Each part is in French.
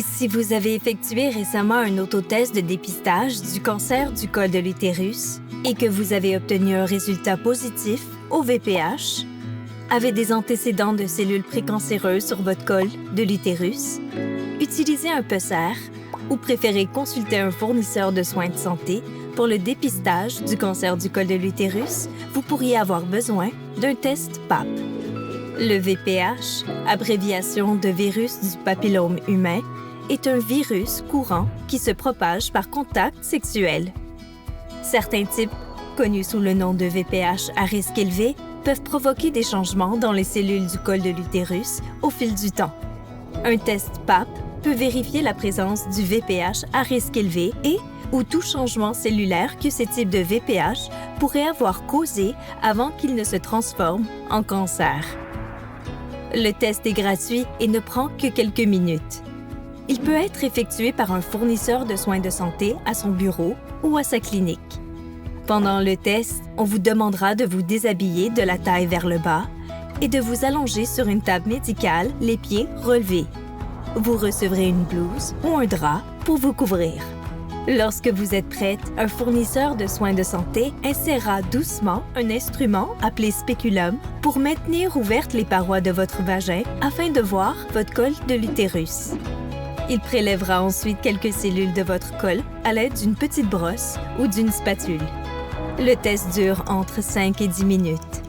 Si vous avez effectué récemment un autotest de dépistage du cancer du col de l'utérus et que vous avez obtenu un résultat positif au VPH, avez des antécédents de cellules précancéreuses sur votre col de l'utérus, utilisez un PESER ou préférez consulter un fournisseur de soins de santé pour le dépistage du cancer du col de l'utérus, vous pourriez avoir besoin d'un test PAP. Le VPH, abréviation de virus du papillome humain, est un virus courant qui se propage par contact sexuel. Certains types, connus sous le nom de VPH à risque élevé, peuvent provoquer des changements dans les cellules du col de l'utérus au fil du temps. Un test PAP peut vérifier la présence du VPH à risque élevé et ou tout changement cellulaire que ces types de VPH pourraient avoir causé avant qu'il ne se transforme en cancer. Le test est gratuit et ne prend que quelques minutes. Il peut être effectué par un fournisseur de soins de santé à son bureau ou à sa clinique. Pendant le test, on vous demandera de vous déshabiller de la taille vers le bas et de vous allonger sur une table médicale, les pieds relevés. Vous recevrez une blouse ou un drap pour vous couvrir. Lorsque vous êtes prête, un fournisseur de soins de santé insérera doucement un instrument appelé spéculum pour maintenir ouvertes les parois de votre vagin afin de voir votre col de l'utérus. Il prélèvera ensuite quelques cellules de votre col à l'aide d'une petite brosse ou d'une spatule. Le test dure entre 5 et 10 minutes.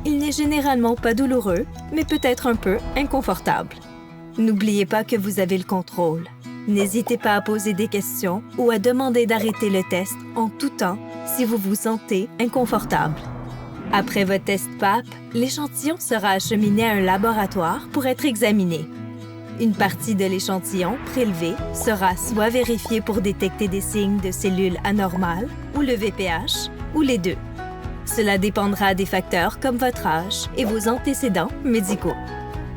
Il n'est généralement pas douloureux, mais peut être un peu inconfortable. N'oubliez pas que vous avez le contrôle. N'hésitez pas à poser des questions ou à demander d'arrêter le test en tout temps si vous vous sentez inconfortable. Après votre test PAP, l'échantillon sera acheminé à un laboratoire pour être examiné. Une partie de l'échantillon prélevé sera soit vérifiée pour détecter des signes de cellules anormales ou le VPH, ou les deux. Cela dépendra des facteurs comme votre âge et vos antécédents médicaux.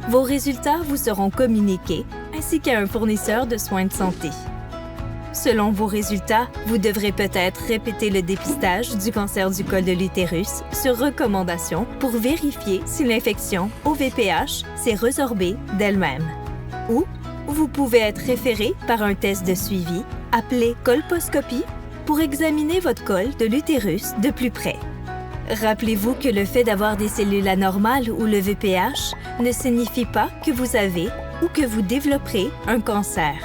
Vos résultats vous seront communiqués ainsi qu'à un fournisseur de soins de santé. Selon vos résultats, vous devrez peut-être répéter le dépistage du cancer du col de l'utérus sur recommandation pour vérifier si l'infection au VPH s'est résorbée d'elle-même. Ou vous pouvez être référé par un test de suivi appelé colposcopie pour examiner votre col de l'utérus de plus près. Rappelez-vous que le fait d'avoir des cellules anormales ou le VPH ne signifie pas que vous avez ou que vous développerez un cancer.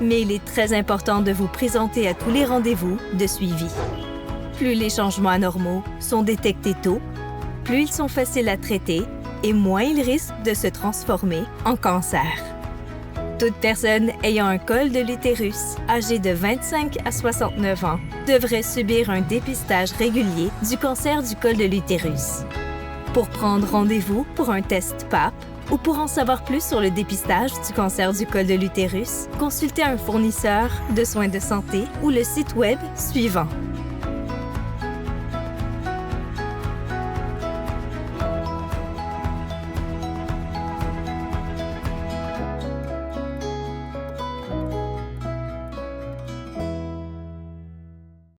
Mais il est très important de vous présenter à tous les rendez-vous de suivi. Plus les changements anormaux sont détectés tôt, plus ils sont faciles à traiter et moins ils risquent de se transformer en cancer. Toute personne ayant un col de l'utérus âgée de 25 à 69 ans devrait subir un dépistage régulier du cancer du col de l'utérus. Pour prendre rendez-vous pour un test PAP ou pour en savoir plus sur le dépistage du cancer du col de l'utérus, consultez un fournisseur de soins de santé ou le site web suivant.